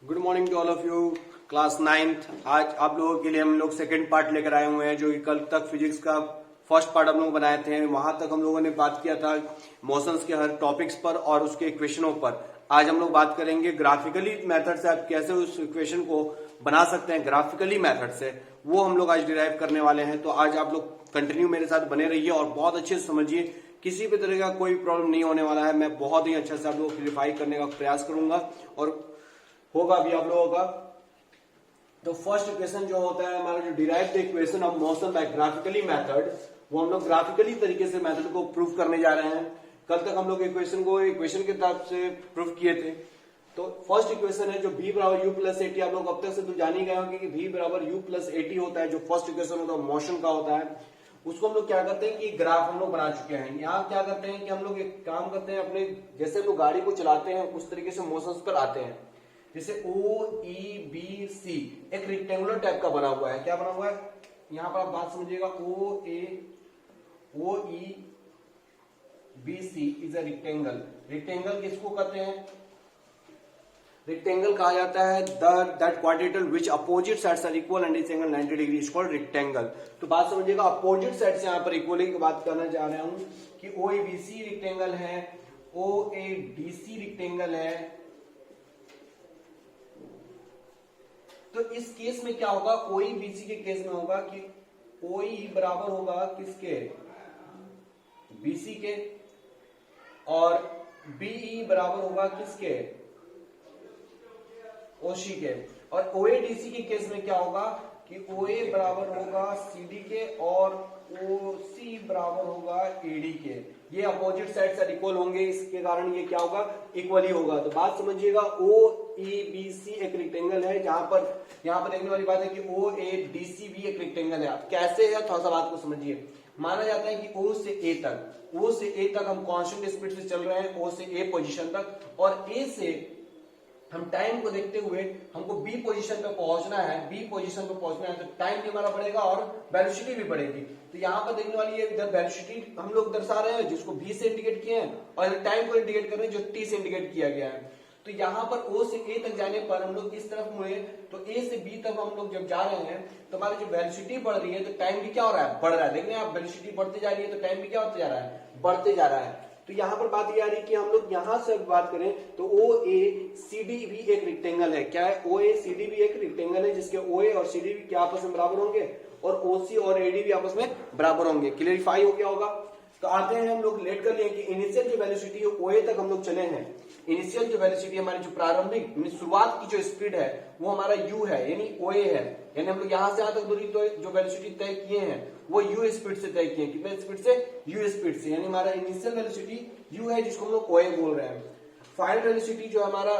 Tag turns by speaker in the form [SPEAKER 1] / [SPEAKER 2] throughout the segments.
[SPEAKER 1] Good morning to all of you. Class 9th आज आप लोगों के लिए हम लोग सेकंड पार्ट लेकर आए हुए हैं, जो कि कल तक फिजिक्स का फर्स्ट पार्ट हम लोग बनाए थे। वहां तक हम लोगों ने बात किया था मोशंस के हर टॉपिक्स पर और उसके इक्वेशनों पर। आज हम लोग बात करेंगे ग्राफिकली मेथड से आप कैसे उस इक्वेशन को बना सकते हैं ग्राफिकली मेथड से, वो हम लोग आज डिराइव करने वाले हैं। तो आज आप लोग कंटिन्यू मेरे साथ बने रहिए और बहुत अच्छे से समझिए, किसी भी तरह का कोई प्रॉब्लम नहीं होने वाला है। मैं बहुत ही अच्छे से आप लोगों को क्लियरिफाई करने का प्रयास करूंगा और होगा भी आप लोगों का। तो फर्स्ट इक्वेशन जो होता है हमारा, जो derived equation of motion by graphically method, वो हम लोग ग्राफिकली तरीके से मेथड को प्रूव करने जा रहे हैं। कल तक हम लोग इक्वेशन को इक्वेशन के तरफ से प्रूव किए थे। तो फर्स्ट इक्वेशन है जो v बराबर u प्लस एटी। आप लोग अब तक से तो जान ही गए होंगे कि v बराबर u प्लस एटी होता है, जो फर्स्ट इक्वेशन होता है मोशन का होता है। उसको हम लोग क्या करते हैं कि ग्राफ हम लोग बना चुके हैं। यहाँ क्या करते हैं कि हम लोग एक काम करते हैं, अपने जैसे हम लोग गाड़ी को चलाते हैं उस तरीके से मोशंस पर आते हैं। जैसे ओ ई बी सी एक रेक्टेंगुलर टाइप का बना हुआ है। क्या बना हुआ है यहाँ पर आप बात समझिएगा, O E B C is a rectangle. Rectangle किसको कहते हैं? रेक्टेंगल कहा जाता है that quadrilateral which opposite sides are equal and its angle 90 degree is called rectangle. तो बात समझिएगा, अपोजिट साइड से यहाँ पर इक्वली की बात करना चाह रहा हूं कि ओ ए बी सी रेक्टेंगल है, ओ ए डी सी रेक्टेंगल है। तो इस केस में क्या होगा, ओई बीसी के केस में होगा कि ओई बराबर होगा किसके? बीसी के। और बीई बराबर होगा किसके? ओसी के। और ओएडीसी के केस में क्या होगा कि ओए बराबर होगा सीडी के और ओसी बराबर होगा एडी के। ये अपोजिट साइड से इक्वल होंगे, इसके कारण ये क्या होगा, इक्वल ही होगा। तो बात समझिएगा, ओ ई बी सी एक रेक्टेंगल है, जहां पर यहाँ पर देखने वाली बात है कि ओ ए डी सी भी एक रेक्टेंगल है। अब कैसे है थोड़ा सा बात को समझिए। माना जाता है कि ओ से ए तक हम कांस्टेंट स्पीड से चल रहे हैं, ओ से ए पोजीशन तक, और ए से हम टाइम को देखते हुए हमको बी पोजीशन पे पहुंचना है। बी पोजीशन पे पहुंचना है तो टाइम भी हमारा बढ़ेगा और वेलोसिटी भी बढ़ेगी। तो यहाँ पर देखने वाली है वेलोसिटी हम लोग दर्शा रहे हैं जिसको v से इंडिकेट किए हैं, और टाइम को इंडिकेट कर रहे हैं जो t से इंडिकेट किया गया है। तो यहाँ पर o से a तक जाने पर हम लोग इस तरफ मुड़े तो a से b तक हम लोग जब जा रहे हैं तो हमारी जो वेलोसिटी बढ़ रही है तो टाइम भी क्या हो रहा है, बढ़ रहा है। देख रहे हैं आप, वेलोसिटी बढ़ती जा रही है तो टाइम भी क्या होते जा रहा है, बढ़ते जा रहा है। तो यहाँ पर बात ये आ रही है कि हम लोग यहाँ से बात करें तो ओ ए सी डी भी एक रेक्टेंगल है। क्या है? ओ ए सी डी भी एक रेक्टेंगल है, जिसके ओ ए और सी डी भी क्या आपस में बराबर होंगे और ओ सी और एडी भी आपस में बराबर होंगे। क्लियरिफाई हो गया होगा। तो आते हैं, हम लोग लेट कर लिए कि इनिशियल जो वेलोसिटी है ओ ए तक हम लोग चले हैं। इनिशियल जो वेलोसिटी हमारी जो प्रारंभिक शुरुआत की जो स्पीड है वो हमारा u है, यानी ओ ए है। यानी हम लोग यहाँ से यहाँ तक दूरी तो जो वेलोसिटी तय किए हैं वो u स्पीड से तय किए। कितने स्पीड से? u स्पीड से। यानी हमारा इनिशियल वेलोसिटी u है, जिसको हम लोग ओ ए बोल रहे हैं। फाइनल वेलोसिटी जो हमारा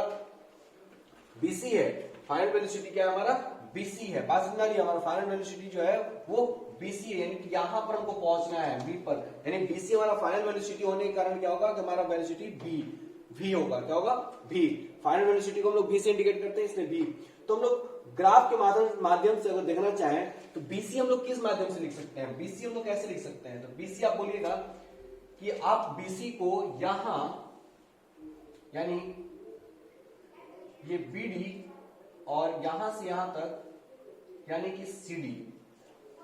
[SPEAKER 1] bc है, फाइनल वेलोसिटी क्या है हमारा? bc है। बात समझ आ रही है? हमारा फाइनल वेलोसिटी जो है वो bc है, यानी कि यहाँ पर हमको पहुंचना है v पर। यानी bc हमारा फाइनल वेलोसिटी होने के कारण क्या होगा कि हमारा वेलोसिटी v होगा। क्या होगा? v। फाइनल वेलोसिटी को हम लोग v से इंडिकेट करते हैं, इसलिए v। तो हम लोग ग्राफ के माध्यम से अगर देखना चाहें तो bc हम लोग किस माध्यम से लिख सकते हैं? bc हम लोग कैसे लिख सकते हैं? तो bc आप बोलिएगा कि आप bc को यहां, यानी ये bd और यहां से यहां तक यानी कि cd,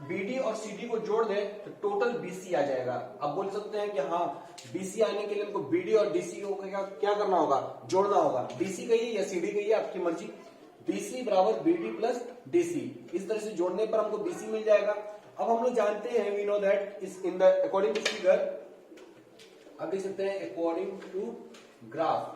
[SPEAKER 1] BD और CD को जोड़ दें तो टोटल BC आ जाएगा। अब बोल सकते हैं कि हाँ, BC आने के लिए हमको BD और DC को क्या करना होगा? जोड़ना होगा। BC कहिए या CD कहिए, आपकी मर्जी। BC बराबर BD प्लस DC, इस तरह से जोड़ने पर हमको BC मिल जाएगा। अब हम लोग जानते हैं, we know that is in the according to figure, अब देख सकते हैं अकॉर्डिंग टू ग्राफ,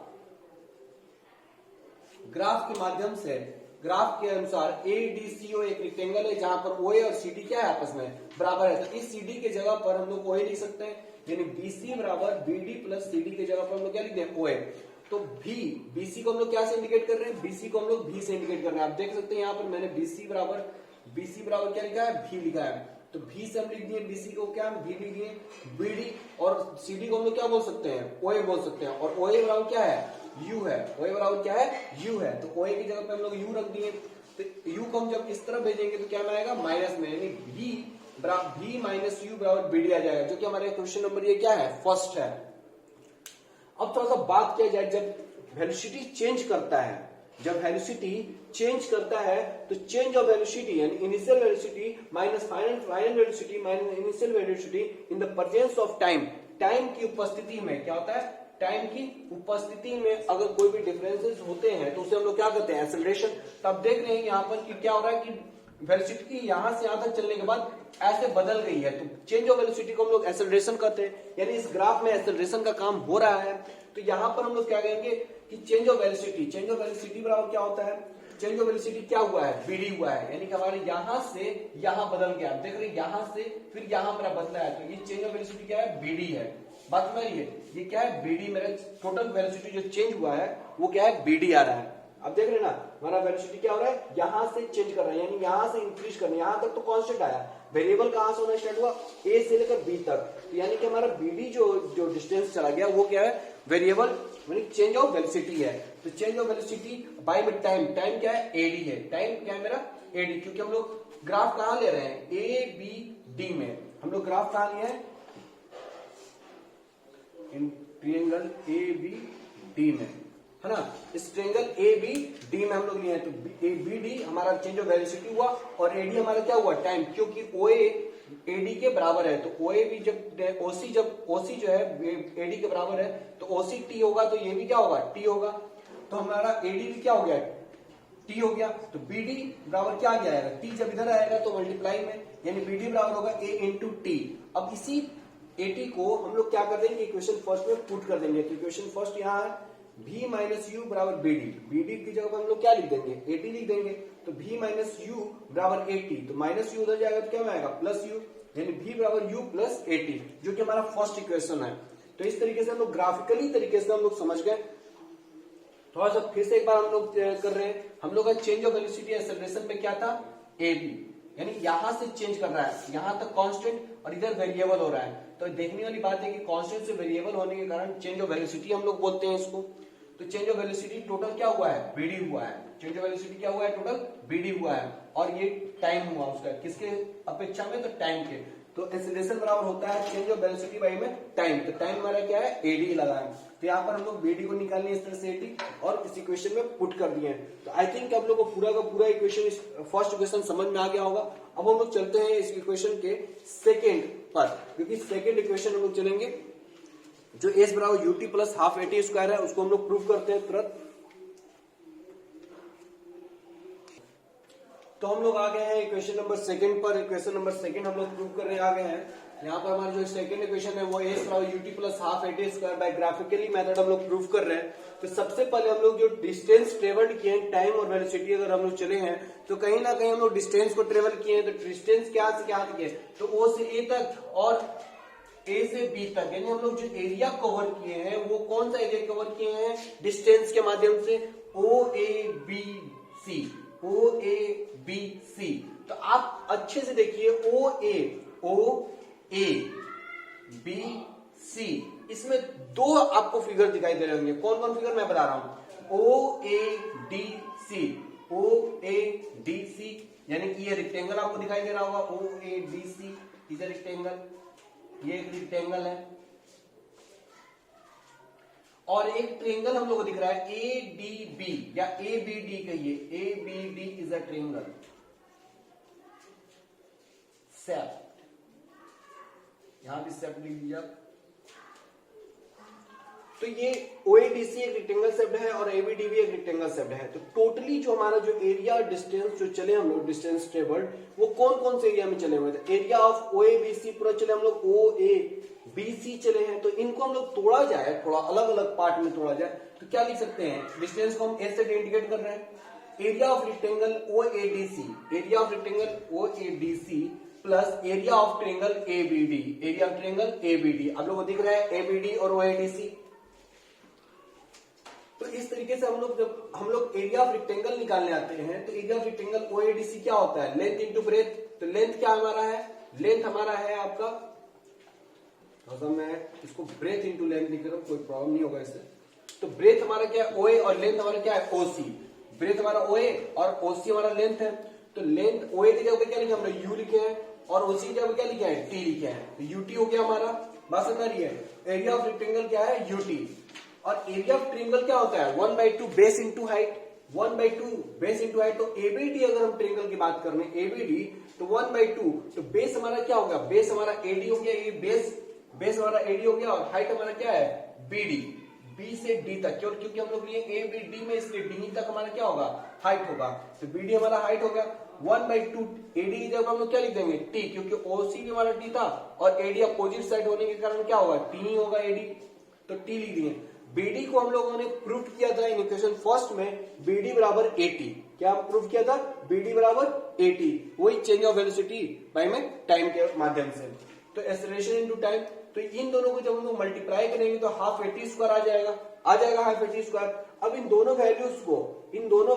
[SPEAKER 1] ग्राफ के माध्यम से, ग्राफ के अनुसार ADCO एक रेक्टेंगल है जहां पर OA और CD क्या है, आपस में बराबर है। तो इस CD के जगह पर हम लोग OA लिख सकते हैं, यानी BC बराबर BD प्लस CD के जगह पर हम लोग क्या लिखते हैं? OA। तो BC को हम लोग क्या से इंडिकेट कर रहे हैं? BC को हम लोग V से इंडिकेट कर रहे हैं। आप देख सकते हैं यहाँ पर मैंने BC बराबर क्या लिखा है? V लिखा है। तो V से हम लिख दिए, BC को क्या V लिख दिए, BD और CD को हम लोग क्या बोल सकते हैं? OA बोल सकते हैं। और OA बराबर क्या है? U है। OA बराबर क्या है? U है। तो OA की जगह पे हम लोग U रख दिए। तो U को हम जब इस तरफ भेजेंगे तो क्या में आएगा? माइनस में, यानी V माइनस U बराबर BD आ जाएगा, जो कि हमारे क्वेश्चन नंबर ये क्या है? फर्स्ट है। अब थोड़ा सा बात किया जाए, जब वेलोसिटी चेंज करता है जब वेलोसिटी चेंज करता है तो चेंज ऑफ वेलोसिटी यानी initial velocity minus final velocity minus initial velocity in the presence of time, time की उपस्थिति में क्या होता है, टाइम की उपस्थिति में अगर कोई भी डिफरेंसेस होते हैं तो उसे हम लोग क्या कहते हैं, एक्सेलरेशन। तो आप देख रहे हैं यहाँ पर कि क्या हो रहा है कि वेलोसिटी यहां से यहां तक चलने के बाद ऐसे बदल गई है, तो चेंज ऑफ वेलोसिटी को हम लोग एक्सेलरेशन कहते हैं, यानी इस ग्राफ में एक्सेलरेशन का काम हो रहा है। तो यहां पर हम लोग क्या कहेंगे कि चेंज ऑफ वेलोसिटी बराबर क्या होता है, चेंज ऑफ वेलोसिटी क्या हुआ है, बीडी हुआ है, यानी कि हमारे यहां से यहां बदल गया, देख रहे यहां से फिर यहां पर बदला है, तो ये चेंज ऑफ वेलोसिटी क्या है, बीडी है। बात समझ रही है, ये क्या है, बीडी, मेरा टोटल वेलोसिटी जो चेंज हुआ है वो क्या है, बीडी आ रहा है। अब देख रहे ना हमारा वेलोसिटी क्या हो रहा है, यहां से चेंज कर रहा है, यानी यहां से इंक्रीज कर रहा है, यहां तक तो कांस्टेंट आया, वेरिएबल कहां से होना स्टार्ट हुआ, ए से लेकर बी तक, तो यानी कि हमारा बीडी जो डिस्टेंस चला गया वो क्या है, वेरिएबल यानी चेंज ऑफ वेलोसिटी है। तो change of velocity bye with time, time क्या है, एडी है, टाइम क्या है मेरा, एडी, क्योंकि हम लोग ग्राफ कहां ले रहे हैं, ए बी डी में, हम लोग ग्राफ कहां लिए हैं, in triangle A B D में, है ना, इस ट्रायंगल ए बी डी में हम लोग लिए हैं, तो ए बी डी हमारा चेंज ऑफ वेलोसिटी हुआ और एडी हमारा क्या हुआ, टाइम, क्योंकि ओए एडी के बराबर है, तो ओए भी जब ओसी जो है एडी के बराबर है तो ओसी टी होगा, तो ये भी क्या होगा, टी होगा, तो हमारा एडी भी क्या हो गया, टी हो गया, तो बीडी बराबर क्या आ गया, टी जब इधर आएगा तो मल्टीप्लाई में, यानी बीडी बराबर होगा ए इंटू टी। अब इसी एटी को हम लोग क्या कर देंगे, इक्वेशन फर्स्ट में पुट कर देंगे, तो इक्वेशन फर्स्ट यहाँ है v माइनस यू बराबर बीडी, बीडी की जगह पर हम लोग क्या लिख देंगे, एटी लिख देंगे, तो v माइनस यू बराबर एटी, तो माइनस यू उधर जाएगा तो क्या आएगा, प्लस यू, यानी v बराबर u प्लस एटी, जो कि हमारा फर्स्ट इक्वेशन है। तो इस तरीके से हम लोग ग्राफिकली तरीके से हम लोग समझ गए। थोड़ा सा फिर से एक बार हम लोग कर रहे हैं, हम लोग का चेंज ऑफ वेलोसिटी एक्सेलरेशन में क्या था, ए बी, यानी यहां से चेंज कर रहा है, यहां तक कांस्टेंट और इधर वेरिएबल हो रहा है। तो देखने वाली बात है कि कांस्टेंट से वेरिएबल होने के कारण चेंज ऑफ वेलोसिटी हम लोग बोलते हैं इसको। तो चेंज ऑफ वेलोसिटी टोटल क्या हुआ है, बीडी हुआ है, चेंज ऑफ वेलोसिटी क्या हुआ है, टोटल बीडी हुआ है, और ये टाइम हुआ उसका, किसके अपेक्षा में, तो टाइम के। तो एक्सेलरेशन बराबर होता है चेंज ऑफ वेलोसिटी बाय में टाइम, तो टाइम हमारा क्या है, एडी लगा है, तो यहाँ पर हम लोग बीडी को निकालने इस तरह से एडी और इस इक्वेशन में पुट कर दिए हैं। तो आई थिंक आप लोग को पूरा का पूरा इक्वेशन, फर्स्ट इक्वेशन समझ में आ गया होगा। अब हम लोग चलते हैं इस इक्वेशन के सेकेंड पर, क्योंकि सेकेंड इक्वेशन हम लोग चलेंगे जो एस बराबर UT plus half eighty square है, उसको हम लोग प्रूव करते हैं तुरंत। तो हम लोग आ गए हैं इक्वेशन नंबर सेकंड पर, इक्वेशन नंबर सेकंड हम लोग प्रूव करने आ गए हैं। यहाँ पर हमारा जो सेकंड इक्वेशन है वो एस बराबर UT plus half eighty square by graphically method हम लोग प्रूव कर रहे हैं। तो सबसे पहले हम लोग जो डिस्टेंस ट्रेवल्ड किए हैं, टाइम और वेलोसिटी अगर हम लोग चले हैं तो कहीं ना कहीं हम लोग डिस्टेंस को ट्रेवल किए हैं, तो डिस्टेंस क्या से क्या किए, तो ओ से ए तक और ए से बी तक, यानी हम लोग जो एरिया कवर किए हैं वो कौन सा एरिया कवर किए हैं, डिस्टेंस के माध्यम से, ओ A B C, O A B सी। तो आप अच्छे से देखिए, ओ ए बी सी, इसमें दो आपको फिगर दिखाई दे रहे होंगे, कौन कौन फिगर मैं बता रहा हूं, ओ A D C, O A D C, यानी कि ये रेक्टेंगल आपको दिखाई दे रहा होगा, ओ ए डी सी, इधर रेक्टेंगल, ये एक रेक्टेंगल है, और एक ट्रायंगल हम लोग को दिख रहा है ए डी बी या ए बी डी कहिए, A B D is a triangle set, यहां भी सेट लिख दिया। तो ये ओएडीसी एक रेक्टेंगल शब्द है और एबीडी भी एक रेक्टेंगल शब्द है। तो टोटली जो हमारा जो एरिया डिस्टेंस जो चले हम लोग, डिस्टेंस ट्रेवल्ड, वो कौन कौन से एरिया में चले हुए थे, एरिया ऑफ ओएबीसी पूरा चले हम लोग, ओ ए बी सी चले हैं। तो इनको हम लोग तोड़ा जाए, थोड़ा अलग अलग पार्ट में तोड़ा जाए तो क्या लिख सकते हैं, डिस्टेंस को हम ए से इंडिकेट कर रहे हैं, area of rectangle OADC, area of rectangle OADC plus area of triangle ABD, area of triangle ABD. आप लोगों को दिख रहा है एबीडी और ओएडीसी। तो इस तरीके से जब हम लोग एरिया ऑफ रेक्टेंगल निकालने आते हैं तो एरिया ऑफ रेक्टेंगल ओएडीसी क्या होता है, लेंथ इंटू ब्रेथ। तो लेंथ क्या हमारा है, लेंथ हमारा है आपका, मैं इसको ब्रेथ इंटू लेंथ लिख रहा हूं, कोई प्रॉब्लम नहीं होगा इससे। तो ब्रेथ हमारा क्या है ओए और लेंथ हमारा क्या है ओसी, ब्रेथ हमारा ओए और ओसी हमारा लेंथ है। तो लेंथ ओए की जगह क्या लिखे हमने, यू लिखे हैं, और ओसी की जगह क्या लिखे हैं, टी लिखे हैं। तो यूटी हो गया हमारा, बात समझ रही है। एरिया ऑफ रेक्टेंगल क्या है, यूटी, और एरिया ऑफ ट्रायंगल क्या होता है, 1/2 base into height. 1/2 base into height, तो एबीडी अगर हम ट्रेंगल की बात कर रहे हैं एबीडी तो 1/2, तो बेस हमारा क्या होगा, बेस हमारा एडी हो गया, ये बेस हमारा एडी हो गया और हाइट हमारा क्या है बीडी, बी से डी तक, क्योंकि हम लोग लिए ए बी डी में, इसलिए डी तक हमारा क्या होगा हाइट होगा, तो बीडी हमारा हाइट हो गया 1/2 एडी की जगह हम लोग क्या लिख देंगे टी, क्योंकि ओसी भी हमारा टी था और एडी अपोजिट साइड होने के कारण क्या होगा टी ही होगा एडी, तो टी लिख दिए। बीडी को हम लोगों ने प्रूव किया था इन इक्वेशन फर्स्ट में, बीडी बराबर 80, क्या प्रूव किया था, बीडी बराबर 80, वही चेंज ऑफ वेलोसिटी बाय में टाइम के माध्यम से, तो एक्सेलरेशन इनटू टाइम, तो इन दोनों को जब हम लोग मल्टीप्लाई करेंगे तो हाफ एटी स्क्वायर आ जाएगा हाफ एटी स्क्वायर। अब इन दोनों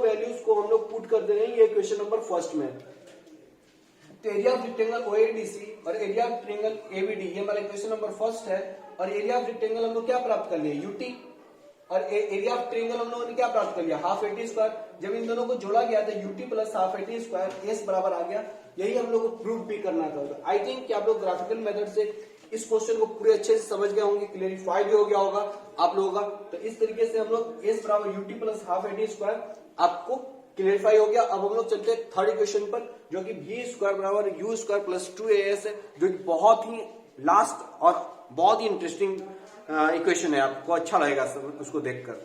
[SPEAKER 1] वैल्यूज को हम लोग पुट कर दे रहे हैं ये क्वेश्चन नंबर फर्स्ट में, तो एरिया ऑफ रेक्टेंगल ओएडीसी और एरिया ऑफ ट्रायंगल एबीडी, ये हमारा क्वेश्चन नंबर फर्स्ट है, और एरिया ऑफ रेक्टेंगल हम लोग क्या प्राप्त कर लिए यूटी, और एरिया ऑफ ट्रायंगल हम लोगों ने क्या प्राप्त कर लिया हाफ एटी स्क्वायर, जब इन दोनों को जोड़ा गया था UT plus half eighty square S बराबर आ गया, यही हम लोग को प्रूव भी करना था। आई थिंक कि आप लोग ग्राफिकल मेथड से इस क्वेश्चन को पूरे अच्छे से समझ गए होंगे, क्लियरिफाई भी हो गया होगा आप लोगों का, तो इस तरीके से हम लोग एस बराबर UT plus half eighty square आपको क्लियरिफाई हो गया। अब हम लोग चलते हैं थर्ड इक्वेशन पर, जो कि बी स्क्वायर बराबर यू स्क्वायर प्लस 2as है, जो कि बहुत ही लास्ट और बहुत ही इंटरेस्टिंग इक्वेशन है, आपको अच्छा लगेगा उसको देखकर।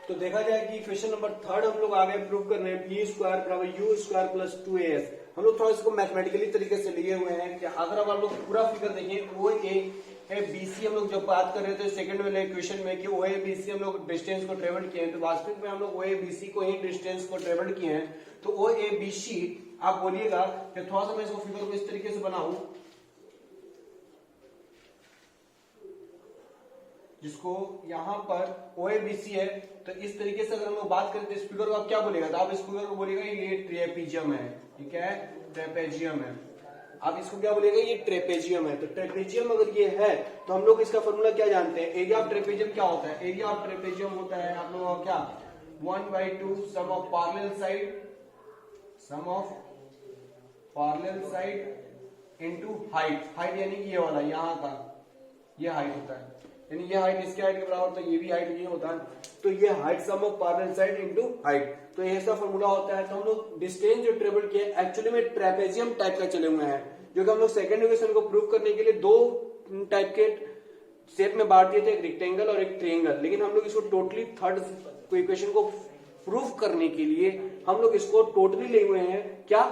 [SPEAKER 1] तो देखा जाए कि इक्वेशन नंबर थर्ड हम लोग आगे प्रूव कर रहे हैं, बी स्क्वायर बराबर यू स्क्वायर प्लस 2as। हम लोग थोड़ा इसको मैथमेटिकली तरीके से लिए हुए हैं कि अगर हम लोग पूरा फिगर देखें, ओ ए बीसी हम लोग जब बात कर रहे थे सेकंड वाले इक्वेशन में कि ओ ए बीसी हम लोग डिस्टेंस को ट्रेवल किए हैं, तो वास्तविक में हम लोग ओ ए बीसी को ही डिस्टेंस को ट्रेवल किए हैं, तो ओ ए बीसी आप बोलिएगा कि थोड़ा सा मैं इसको फिगर को इस तरीके से बनाऊं जिसको यहाँ पर ओएबीसी है, तो इस तरीके से अगर हम लोग बात करें तो इस फिगर को आप क्या बोलेगा, तो आप इस फिगर को बोलेगा ये ट्रेपेजियम है, ठीक है ट्रेपेजियम है, आप इसको क्या बोलेगा ये ट्रेपेजियम है। तो ट्रेपेजियम अगर ये है तो हम लोग इसका फॉर्मूला क्या जानते हैं, एरिया ऑफ ट्रेपेजियम क्या होता है, एरिया ऑफ ट्रेपेजियम होता है आप लोगों का क्या 1/2 sum of parallel side into height यानी कि ये वाला यहाँ का ये हाइट होता है, यानी ये हाइट इसके हाइट के बराबर होता है, ये भी हाइट ये होता है, तो ये height sum of parallel side into height, तो ये ऐसा फॉर्मूला होता है। तो हम लोग डिस्टेंस जो ट्रेवल किए एक्चुअली में ट्रेपेजियम टाइप का चले हुए हैं, जो कि हम लोग सेकंड इक्वेशन को प्रूव करने के लिए दो टाइप के शेप में बांट दिए थे, एक रेक्टेंगल और एक ट्रायंगल, लेकिन हम लोग इसको टोटली थर्ड इक्वेशन को प्रूव करने के लिए हम लोग इसको टोटली ले हुए हैं क्या,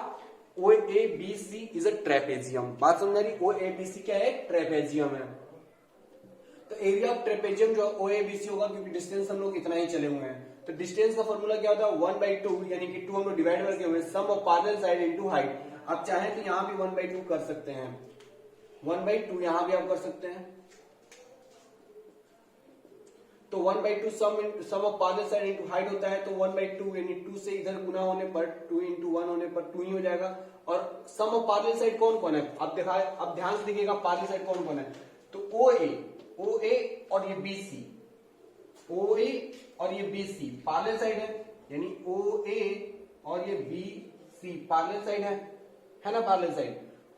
[SPEAKER 1] O A B C is a trapezium. बात समझ रही, ओ ए बी सी क्या है ट्रेपेजियम है। तो एरिया ऑफ ट्रेपेजियम जो ओ ए बी सी होगा, क्योंकि डिस्टेंस हम लोग इतना ही चले हुए हैं, तो डिस्टेंस का फॉर्मूला क्या होता है 1/2, यानी कि 2 हम लोग डिवाइड करके हुए sum of parallel side into height. आप चाहें तो यहां भी 1/2 कर सकते हैं, 1/2 यहां भी आप कर सकते हैं, तो 1/2 sum of parallel side into height होता है, तो 1/2 यानी 2 से इधर गुना होने पर 2 into 1 होने पर 2 ही हो जाएगा। और सम ऑफ पैरेलल साइड कौन कौन है, अब ध्यान से देखिएगा पैरेलल साइड कौन कौन है, तो ओ ए और ये बीसी, ओ ए और ये बीसी पैरेलल साइड है, यानी ओ ए और ये बीसी पैरेलल साइड है ना पैरेलल साइड,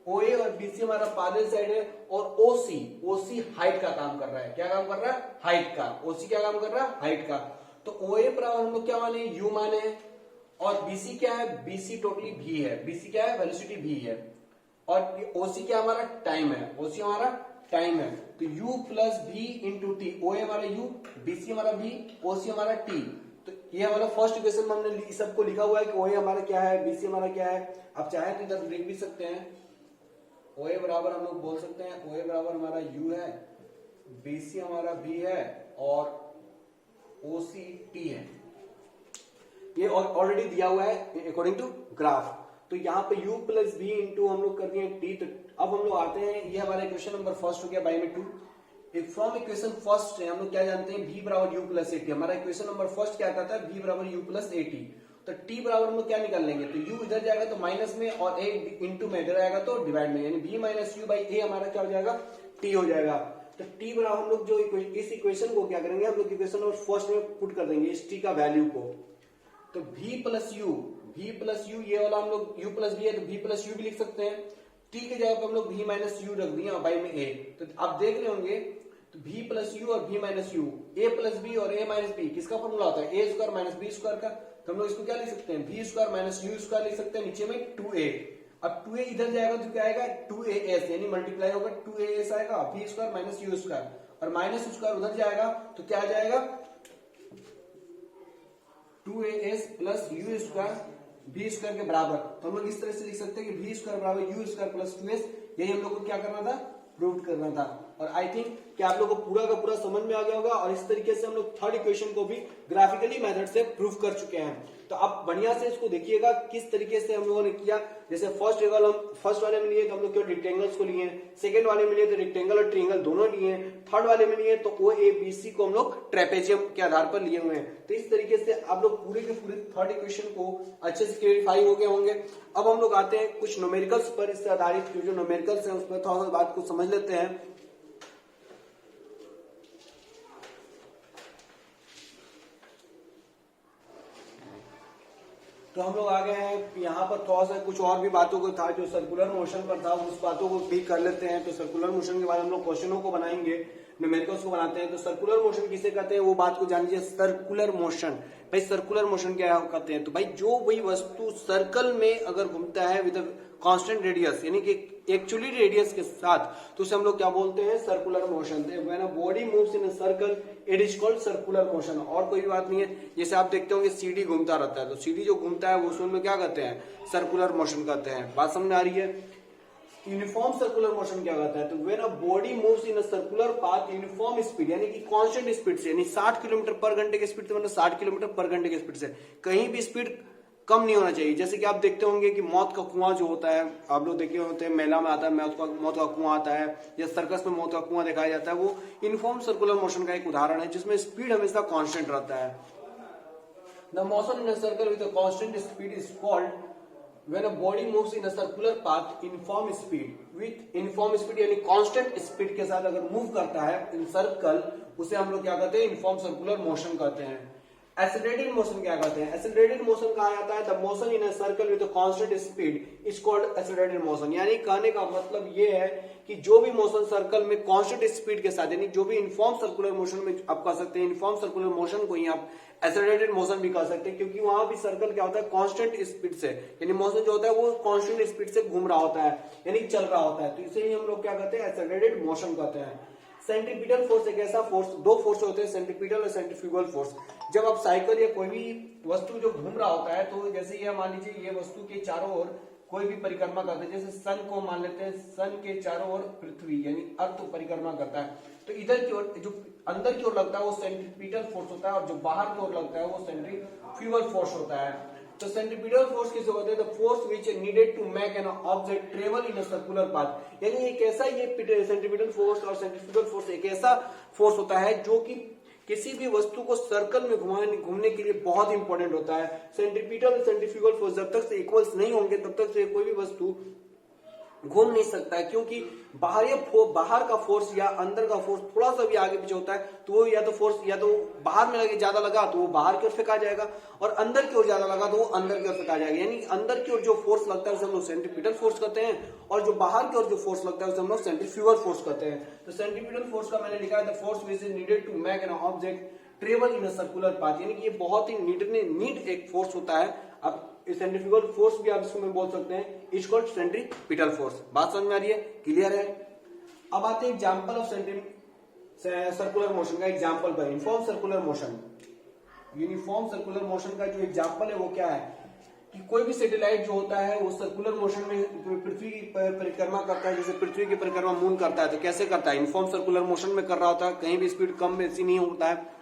[SPEAKER 1] ओ ए और बीसी हमारा पैरेलल साइड है, और ओसी हाइट का काम कर रहा है, क्या काम कर रहा है हाइट का, ओसी क्या काम कर रहा है हाइट का। तो ओ ए बराबर हम लोग क्या माने यू माने हैं, और बीसी क्या है, बीसी टोटली भी है, बीसी क्या है वेलोसिटी भी है, और ओसी क्या हमारा टाइम है, ओसी हमारा टाइम है, तो u प्लस भी इंटू टी, ओ हमारा u, बीसी हमारा v, ओसी हमारा t। तो ये हमारा फर्स्ट इक्वेशन में हमने सबको लिखा हुआ है कि ओ हमारा क्या है, बीसी हमारा क्या है। आप चाहे तो इधर लिख भी सकते हैं, ओ बराबर हम लोग बोल सकते हैं ओ बराबर हमारा u है, बीसी हमारा v है, और ओसी t है, ये ऑलरेडी दिया हुआ है अकॉर्डिंग टू ग्राफ। तो यहाँ पे u प्लस बी इंटू हम लोग कर दिए t। तो अब हम लोग आते हैं, ये हमारा इक्वेशन नंबर फर्स्ट हो गया बाई में 2। एक फ्रॉम इक्वेशन फर्स्ट हम लोग क्या जानते हैं, v बराबर u प्लस ए टी। हमारा इक्वेशन नंबर फर्स्ट क्या कहता है, v बराबर u प्लस ए टी। तो t बराबर हम लोग क्या निकाल लेंगे, तो u इधर जाएगा तो माइनस में, और a इंटू में इधर आएगा तो डिवाइड में, यानी v माइनस यू बाई ए हमारा क्या हो जाएगा t हो जाएगा। तो t बराबर हम लोग जो इस इक्वेशन को क्या करेंगे, हम लोग इक्वेशन नंबर फर्स्ट में पुट कर देंगे इस t का वैल्यू को। तो v प्लस यू ये वाला हम लोग u प्लस v है, तो v प्लस यू भी लिख सकते हैं। t के जगह पे हम लोग v माइनस यू रख दिए बाई में a। तो आप देख रहे होंगे तो v प्लस यू और v minus U, a plus B और a माइनस बी, किसका फॉर्मूला होता है? a square minus B square का। तो हम लोग इसको क्या लिख सकते हैं? v square minus you square लिख सकते हैं, नीचे में 2a। अब 2a इधर जाएगा तो क्या आएगा? 2as, यानी मल्टीप्लाई होगा 2as आएगा, v square minus you square, और माइनस स्क्वायर उधर जाएगा तो क्या आ जाएगा? 2as plus you square v square के बराबर। तो हम लोग इस तरह से लिख सकते हैं कि v स्क्वायर बराबर यू स्क्वायर प्लस 2s। यही हम लोग को क्या करना था? प्रूव करना था। और आई थिंक कि आप लोगों को पूरा का पूरा समझ में आ गया होगा, और इस तरीके से हम लोग थर्ड इक्वेशन को भी ग्राफिकली मेथड से प्रूव कर चुके हैं। तो आप बढ़िया से इसको देखिएगा किस तरीके से हम लोगों ने किया। जैसे फर्स्ट वाले में लिए तो हम लोग केवल रेक्टेंगल्स को लिए, सेकंड वाले में लिए तो रेक्टेंगल और ट्रायंगल दोनों लिए, थर्ड वाले में लिए तो ओ ए बी सी को हम लोग ट्रेपेजियम के आधार पर लिए हुए हैं। तो इस तरीके से आप लोग पूरे के पूरे थर्ड इक्वेशन को अच्छे से क्लियरिफाई हो गए होंगे। अब हम लोग आते हैं कुछ न्यूमेरिकल्स पर, इससे आधारित जो न्यूमेरिकल्स हैं उस पर थोड़ा सा बात को समझ लेते हैं। तो हम लोग आ गए हैं यहाँ पर, थोड़ा सा कुछ और भी बातों को था जो सर्कुलर मोशन पर था, उस बातों को भी कर लेते हैं। तो सर्कुलर मोशन के बाद हम लोग क्वेश्चनों को बनाएंगे, न्यूमेरिकल्स को बनाते हैं। तो सर्कुलर मोशन किसे कहते हैं वो बात को जान लीजिए। सर्कुलर मोशन, भाई सर्कुलर मोशन क्या कहते हैं? तो भाई जो वही वस्तु सर्कल में अगर घूमता है विद कांस्टेंट रेडियस, यानी कि एक्चुअली रेडियस के साथ, तो उसे हम लोग क्या बोलते हैं? Circular motion. When a body moves in a circle it is called circular motion. और कोई बात नहीं है। जैसे आप देखते होंगे सीडी घूमता रहता है, तो सीडी जो घूमता है वो उसमें क्या कहते हैं? सर्कुलर मोशन कहते हैं। बात समझ आ रही है? यूनिफॉर्म सर्कुलर मोशन क्या कहता है? तो when a body moves in a circular path uniform speed, यानी कि कांस्टेंट स्पीड से, यानी 60 किलोमीटर पर घंटे की स्पीड से, मतलब 60 किलोमीटर पर घंटे की स्पीड से, कहीं भी स्पीड कम नहीं होना चाहिए। जैसे कि आप देखते होंगे कि मौत का कुआं जो होता है, आप लोग देखे होते हैं मेला में आता है, मौत का कुआं आता है, या सर्कस में मौत का कुआं दिखाया जाता है, वो यूनिफॉर्म सर्कुलर मोशन का एक उदाहरण है जिसमें स्पीड हमेशा कांस्टेंट रहता है। The motion in a circle with a constant speed is called when a body moves in a circular path uniform speed, with uniform speed यानी कांस्टेंट स्पीड के साथ अगर मूव करता है इन सर्कल, उसे हम लोग क्या कहते हैं? यूनिफॉर्म सर्कुलर मोशन कहते हैं। एक्सेलरेटेड मोशन क्या कहते हैं? एक्सेलरेटेड मोशन कहा जाता है the motion in a circle with constant speed is called accelerated motion. यानी कहने का मतलब ये है कि जो भी मोशन सर्कल में कांस्टेंट स्पीड के साथ, यानी जो भी यूनिफॉर्म सर्कुलर मोशन में आप कह सकते हैं, यूनिफॉर्म सर्कुलर मोशन को ही आप एक्सेलरेटेड मोशन भी कह सकते हैं, क्योंकि वहां भी सर्कल क्या होता है? कांस्टेंट स्पीड से, यानी मोशन जो होता है वो कांस्टेंट स्पीड से घूम रहा होता है, यानी चल रहा होता है। तो इसे ही हम लोग क्या कहते हैं? एक्सेलरेटेड मोशन कहते हैं। सेंट्रीपिटल फोर्स एक ऐसा फोर्स, दो फोर्स होते हैं, सेंट्रीपिटल और सेंट्रीफ्यूगल फोर्स। जब आप साइकिल या कोई भी वस्तु जो घूम रहा होता है, तो जैसे ये मान लीजिए ये वस्तु के चारों ओर कोई भी परिक्रमा करते हैं, जैसे सन को मान लेते हैं, सन के चारों ओर पृथ्वी यानी अर्थ परिक्रमा करता है, तो इधर की ओर जो अंदर की ओर लगता है वो सेंट्रीपिटल फोर्स होता है, और जो बाहर की ओर लगता है वो सेंट्रीफ्यूगल फोर्स होता है। तो सेंट्रीपिटल फोर्स किसे होता है? The force which needed to make an object travel in a circular path. यानी एक ऐसा, ये सेंट्रीपिटल फोर्स और सेंट्रीफ्यूगल फोर्स एक ऐसा फोर्स होता है जो कि किसी भी वस्तु को सर्कल में घूमने के लिए बहुत इंपॉर्टेंट होता है। सेंट्रीपिटल और सेंट्रीफ्यूगल फोर्स जब तक से इक्वल्स नहीं होंगे तब तक से कोई भी वस्तु घूम नहीं सकता है, क्योंकि बाहर का फोर्स या अंदर का फोर्स थोड़ा सा भी आगे पीछे होता है तो वो या तो फोर्स या तो बाहर में लगे, ज्यादा लगा तो वो बाहर की ओर फेंका जाएगा, और अंदर की ओर ज्यादा लगा तो वो अंदर की ओर फेंका जाएगा। यानी अंदर की ओर जो फोर्स लगता है उसे हम लोग सेंट्रीपिटल फोर्स कहते हैं, और जो बाहर की ओर जो फोर्स लगता है उसे हम लोग सेंट्रीफ्यूगल फोर्स कहते हैं। तो सेंट्रीपिटल फोर्स का मैंने लिखा है the force which is needed to make an object travel in a circular path, यानी कि ये बहुत ही नीड एक फोर्स होता है। अब सेंट्रीफ्यूगल फोर्स भी आप इसको में बोल सकते हैं, इज कॉल्ड सेंट्रीपिटल फोर्स। बात समझ में आ रही है? क्लियर है? अब आते हैं एग्जांपल ऑफ सर्कुलर मोशन का एग्जांपल पर। Uniform circular motion, uniform circular motion का जो एग्जांपल है वो क्या है कि कोई भी सैटेलाइट जो होता है वो सर्कुलर मोशन में पृथ्वी की परिक्रमा करता है। जैसे पृथ्वी की परिक्रमा मून करता है तो कैसे करता है? यूनिफॉर्म सर्कुलर मोशन में कर रहा होता है, कहीं भी स्पीड कम बेसी नहीं होता है,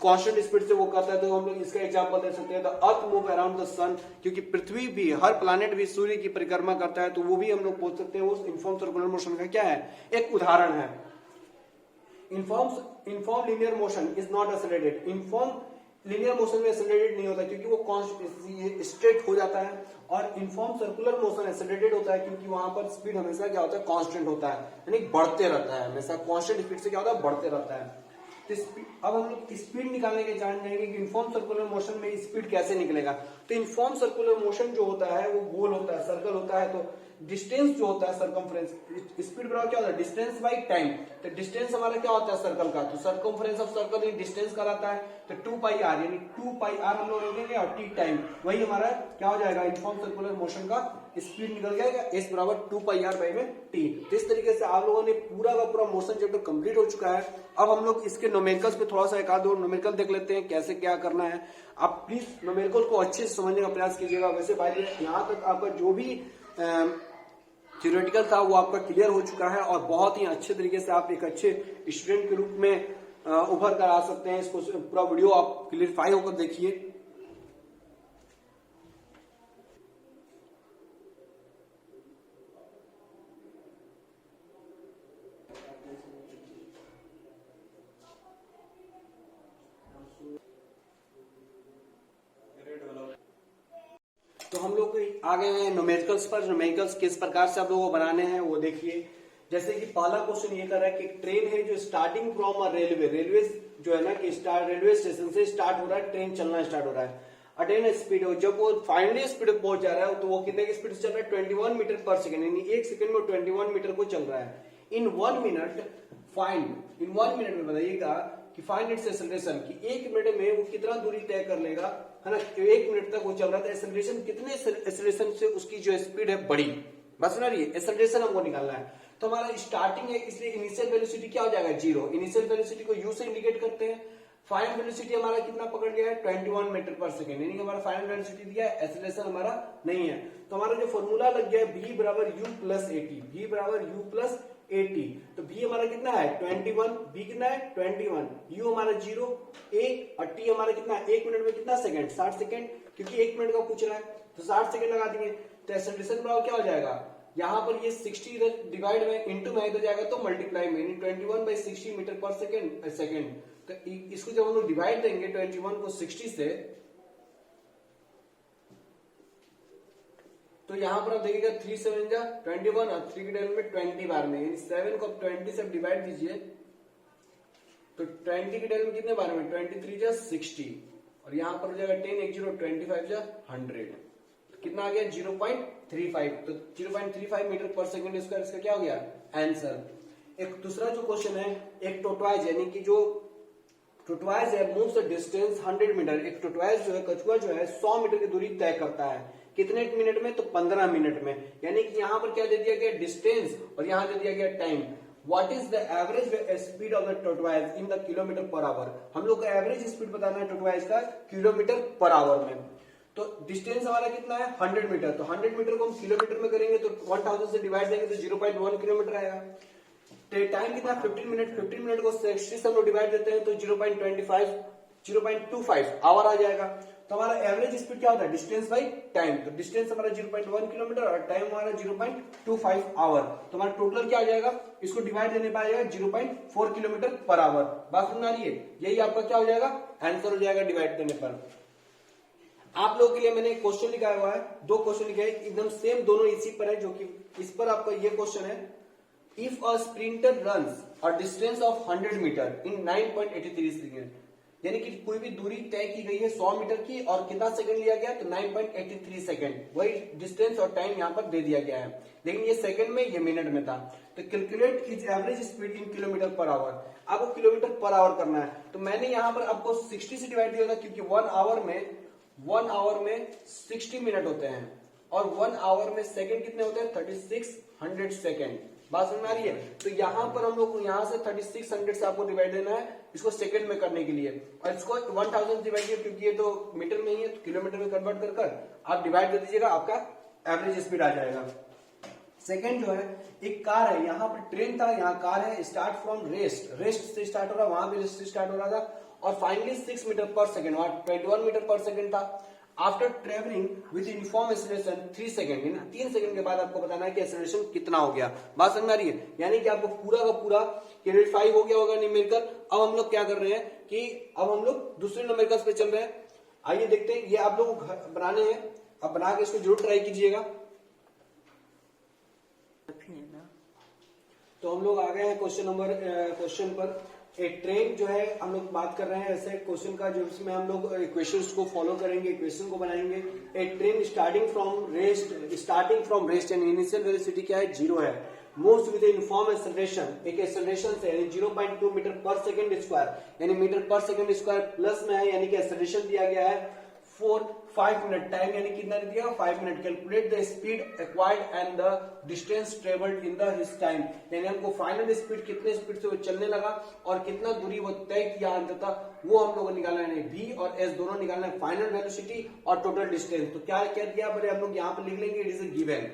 [SPEAKER 1] कांस्टेंट स्पीड से वो करता है। तो हम लोग इसका एग्जांपल दे सकते हैं the earth move around the sun, क्योंकि पृथ्वी भी, हर प्लैनेट भी सूर्य की परिक्रमा करता है, तो वो भी हम लोग बोल सकते हैं वो यूनिफॉर्म सर्कुलर मोशन का क्या है? एक उदाहरण है। Uniform linear motion is not accelerated. Uniform linear motion में एक्सेलरेटेड नहीं होता क्योंकि वो स्ट्रेट हो जाता है, और यूनिफॉर्म सर्कुलर मोशन एक्सेलरेटेड होता है क्योंकि वहां पर स्पीड हमेशा क्या होता है? कांस्टेंट होता है, यानी बढ़ते रहता है, हमेशा कांस्टेंट स्पीड से क्या होता है? बढ़ते रहता है। तो अब हम लोग स्पीड निकालने के जान जाएंगे कि यूनिफॉर्म सर्कुलर मोशन में स्पीड कैसे निकलेगा। तो यूनिफॉर्म सर्कुलर मोशन जो होता है वो गोल होता है, सर्कल होता है, तो डिस्टेंस जो होता है सर्कमफ्रेंस, स्पीड बराबर क्या होता है डिस्टेंस बाई टाइम। तो डिस्टेंस हमारा क्या होता है सर्कल का, तो सर्कमफ्रेंस ऑफ सर्कल डिस्टेंस कहलाता है। तो 2 पाई आर, यानी 2 पाई आर हम लोग रखेंगे और टी टाइम, वही हमारा क्या हो जाएगा यूनिफॉर्म सर्कुलर मोशन का स्पीड निकल जाएगा, एस बराबर 2 पाई आर बाई में टी। तो इस तरीके से आप लोगों ने पूरा का पूरा मोशन चैप्टर कंप्लीट हो चुका है। अब हम लोग इसके न्यूमेरिकल्स पे थोड़ा सा एक आध दो न्यूमेरिकल देख लेते हैं कैसे क्या करना है। आप प्लीज न्यूमेरिकल को अच्छे से समझने का प्रयास कीजिएगा। वैसे भाई यहाँ तक आपका जो भी थ्योरेटिकल था वो आपका क्लियर हो चुका है और बहुत ही अच्छे तरीके से आप एक अच्छे स्टूडेंट के रूप में उभर कर आ सकते हैं। इसको पूरा वीडियो आप क्लियरिफाई होकर देखिए। तो हम लोग आ गए हैं न्यूमेरिकल्स पर। न्यूमेरिकल्स किस प्रकार से आप लोगों को बनाने हैं वो देखिए। जैसे कि पहला क्वेश्चन ये कर रहा है कि ट्रेन है जो स्टार्टिंग फ्रॉम रेलवे जो है ना कि रेलवे स्टेशन से स्टार्ट हो रहा है, ट्रेन चलना स्टार्ट हो रहा है। अटेन स्पीड हो, जब वो फाइनली स्पीड पहुंच जा रहा है तो वो कितने की स्पीड से चल रहा है 21 मीटर पर सेकेंड, यानी एक सेकंड में 21 मीटर को चल रहा है। इन 1 मिनट फाइंड, इन 1 मिनट में बताइएगा कि फाइंड इट्स एक्सेलरेशन, कि 1 मिनट में वो कितना दूरी तय कर लेगा, है ना। 1 मिनट तक वो चल रहा था, एक्सेलरेशन कितने एक्सेलरेशन से उसकी जो स्पीड है बढ़ी, बस ना रही एक्सेलरेशन हमको निकालना है। तो हमारा स्टार्टिंग है इसलिए इनिशियल वेलोसिटी क्या हो जाएगा 0। इनिशियल वेलोसिटी को यू से इंडिकेट करते हैं। फाइनल वेलोसिटी हमारा कितना पकड़ लिया है 21 मीटर पर सेकेंड, यानी कि हमारा फाइनल वेलोसिटी दिया है, एक्सेलरेशन हमारा नहीं है। तो हमारा जो फॉर्मूला लग गया है v बराबर u प्लस एटी, v बराबर u प्लस 80। तो v हमारा कितना है 21, v कितना है 21, u हमारा 0, a और t हमारा कितना है 1 मिनट में कितना सेकंड 60 सेकंड, क्योंकि 1 मिनट का पूछ रहा है तो 60 सेकंड लगा देंगे। तो एक्सेलरेशन बराबर क्या हो जाएगा, यहाँ पर ये 60 इधर डिवाइड में इंटू में इधर जाएगा तो मल्टीप्लाई में, यानी 21/60 मीटर पर सेकंड। तो इसको जब हम लोग डिवाइड देंगे 21 को 60 से, तो यहां पर आप देखिएगा 3 7 जा 21 और 3 के टेबल में 20 बार में, यानी 7 को 20 से डिवाइड कीजिए तो 20 के टेबल में कितने बार में 23 जा 60 और यहां पर हो जाएगा 10 1 0 25 जा 100, कितना आ गया 0.35। तो 0.35 मीटर पर सेकंड स्क्वायर इसका क्या हो गया आंसर। एक दूसरा जो क्वेश्चन है, एक टोटवाइज यानी कि जो टोटवाइज है मूव्स द डिस्टेंस 100 मीटर। एक टोटवाइज जो है कछुआ जो है 100 मीटर की दूरी तय करता है, कितने मिनट में, तो 15 मिनट में। यानी कि यहाँ पर क्या दे दिया गया डिस्टेंस और यहाँ दे दिया गया time. What is the average speed of the टोटवाइज in the kilometre per hour. हम लोग का एवरेज स्पीड बताना है टोटवाइज का किलोमीटर पर आवर में। तो डिस्टेंस हमारा कितना है 100 मीटर, तो 100 मीटर को हम किलोमीटर में करेंगे तो 1000 से डिवाइड देंगे तो 0.1 किलोमीटर आएगा। तो टाइम कितना 15 मिनट, 15 मिनट को 60 से हम लोग डिवाइड देते हैं तो 0.25 आवर आ जाएगा। तो हमारा एवरेज स्पीड क्या होता है डिस्टेंस बाई टाइम। तो डिस्टेंस हमारा 0.1 किलोमीटर और टाइम हमारा 0.25 आवर। तो हमारा टोटल क्या आ जाएगा, इसको डिवाइड देने पर आएगा 0.4 किलोमीटर पर आवर। बात समझ आ रही है, यही आपका क्या हो जाएगा आंसर हो जाएगा डिवाइड देने पर। आप लोगों के लिए मैंने क्वेश्चन लिखा हुआ है, 2 क्वेश्चन लिखे हैं एकदम सेम, दोनों इसी पर है, जो कि इस पर आपका ये क्वेश्चन है। If a sprinter runs a distance of 100 metre in 9.83 second, यानी कि कोई भी दूरी तय की गई है 100 मीटर की और कितना सेकंड लिया गया तो 9.83 सेकंड, वही डिस्टेंस और टाइम यहाँ पर दे दिया गया है, लेकिन ये सेकंड में ये मिनट में था। तो calculate is average speed in kilometre per hour, आपको किलोमीटर पर आवर करना है। तो मैंने यहाँ पर आपको 60 से डिवाइड दिया था क्योंकि 1 आवर में 60 मिनट होते हैं और 1 आवर में सेकंड कितने होते हैं 3600 सेकंड। बात समझ में आ रही है। तो यहाँ पर हम लोग यहाँ से 3600 से आपको डिवाइड देना है इसको सेकंड में करने के लिए, और इसको 1000 डिवाइड किया क्योंकि ये तो मीटर में ही है तो किलोमीटर में कन्वर्ट कर आप डिवाइड कर दीजिएगा, आपका एवरेज स्पीड आ जाएगा। सेकंड जो है एक कार है, यहाँ पर ट्रेन था, यहाँ कार है, स्टार्ट फ्रॉम रेस्ट से स्टार्ट हो रहा, वहां भी रेस्ट से स्टार्ट हो रहा था और फाइनली 6 मीटर पर सेकंड, वहां 21 मीटर पर सेकंड था। After travelling with uniform acceleration 3 second, यानी 3 सेकंड के बाद आपको बताना है कि एक्सेलरेशन कितना हो गया। बात समझ आ रही है, यानी कि आपको पूरा का पूरा क्लैरिफाई हो गया होगा न्यूमेरिकल। अब हम लोग क्या कर रहे हैं कि अब हम लोग दूसरे न्यूमेरिकल्स पे चल रहे हैं। आइए देखते हैं, ये आप लोग बनाने हैं, अब बना के इसको जरूर ट्राई कीजिएगा। तो हम लोग आ गए हैं क्वेश्चन पर।
[SPEAKER 2] एक ट्रेन जो है हम लोग बात कर रहे हैं ऐसे क्वेश्चन का जो इसमें हम लोग इक्वेशंस को फॉलो करेंगे, इक्वेशन को बनाएंगे। एक train starting from rest and initial velocity क्या है, 0 है। मूव्स विद यूनिफॉर्म एक्सेलरेशन, एक एक्सेलरेशन से यानी 0.2 मीटर पर सेकंड स्क्वायर, यानी मीटर पर सेकंड स्क्वायर प्लस में है, यानी कि एक्सेलरेशन दिया गया है 5 मिनट। टाइम यानी कितना दिया, 5 minute. Calculate the speed acquired and the distance travelled in the his time, यानी हमको फाइनल स्पीड कितने स्पीड से वो चलने लगा और कितना दूरी वो तय किया अंततः वो हम लोग को निकालना है। v और s दोनों निकालना है, फाइनल वेलोसिटी और टोटल डिस्टेंस। तो क्या क्या दिया बड़े हम लोग यहाँ पर लिख लेंगे, इट इज अ गिवन।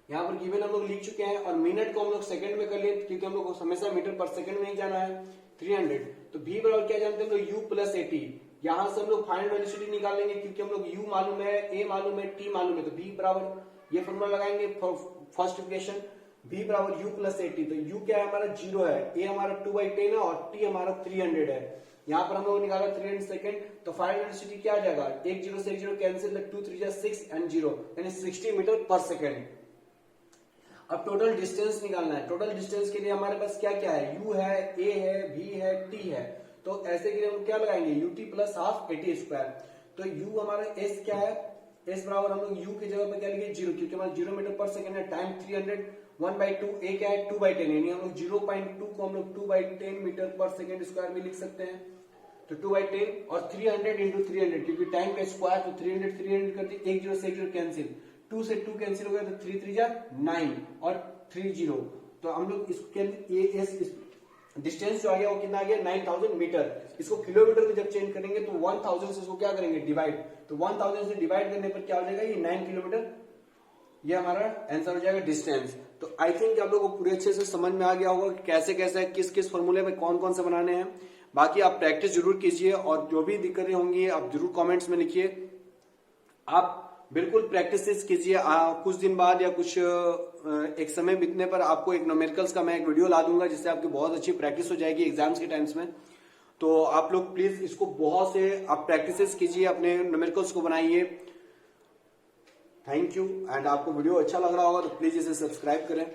[SPEAKER 2] यहाँ पर गिवन हम लोग लिख चुके हैं और मिनट को हम लोग सेकंड में कर लिए क्योंकि हम लोग को हमेशा मीटर पर सेकंड में ही जाना है। 300 तो v बराबर क्या जानते हैं हम लोग, u प्लस 80। यहां से हम लोग फाइनल वेलोसिटी निकाल लेंगे क्योंकि हम लोग u मालूम है, a मालूम है, t मालूम है। तो v बराबर ये फॉर्मूला लगाएंगे फर्स्ट इक्वेशन, v बराबर u प्लस 80। तो u क्या है हमारा 0 है, a हमारा 2/10 है और t हमारा 300 है। यहाँ पर हम लोग निकाला 300 सेकंड। तो फाइनल वेलोसिटी क्या आ जाएगा, 1 0 से 1 0 कैंसिल, 2 3 6 एंड 0 यानी 60 मीटर पर सेकंड। अब टोटल डिस्टेंस निकालना है। टोटल डिस्टेंस के लिए हमारे पास क्या क्या है, u है, a है, v है, t है। तो ऐसे के लिए हम क्या लगाएंगे, ut प्लस हाफ 80 स्क्वायर। तो u हमारा s क्या है, s बराबर हम लोग u की जगह पे क्या लिखे 0 क्योंकि हमारा 0 मीटर पर सेकंड है। टाइम 300, 1/2, a क्या है 2/10 यानी हम लोग 0.2 को हम लोग 2/10 मीटर पर सेकंड स्क्वायर भी लिख सकते हैं। तो 2/10 और 300 इंटू 300 क्योंकि टाइम का स्क्वायर, तो 300 कर दी, 1 0 से 1 0 कैंसिल, 2 से 2 कैंसिल हो गया, तो 3 3 जा 9 और 3 0। तो हम लोग इसके डिस्टेंस जो आ गया वो कितना आ गया 9000 मीटर। इसको किलोमीटर में जब चेंज करेंगे तो 1000 से इसको क्या करेंगे डिवाइड, तो 1000 से डिवाइड करने पर क्या हो जाएगा, ये 9 किलोमीटर, ये हमारा आंसर हो जाएगा डिस्टेंस। तो आई थिंक आप लोगों को पूरे अच्छे से समझ में आ गया होगा कि कैसे कैसे किस किस फॉर्मूले में कौन कौन से बनाने हैं। बाकी आप प्रैक्टिस जरूर कीजिए और जो भी दिक्कतें होंगी आप जरूर कमेंट्स में लिखिए। आप बिल्कुल प्रैक्टिस कीजिए। कुछ दिन बाद या कुछ एक समय बीतने पर आपको एक न्यूमेरिकल्स का मैं एक वीडियो ला दूंगा जिससे आपकी बहुत अच्छी प्रैक्टिस हो जाएगी एग्जाम्स के टाइम्स में। तो आप लोग प्लीज इसको बहुत से आप प्रैक्टिस कीजिए, अपने न्यूमेरिकल्स को बनाइए। Thank you. एंड आपको वीडियो अच्छा लग रहा होगा तो प्लीज इसे सब्सक्राइब करें।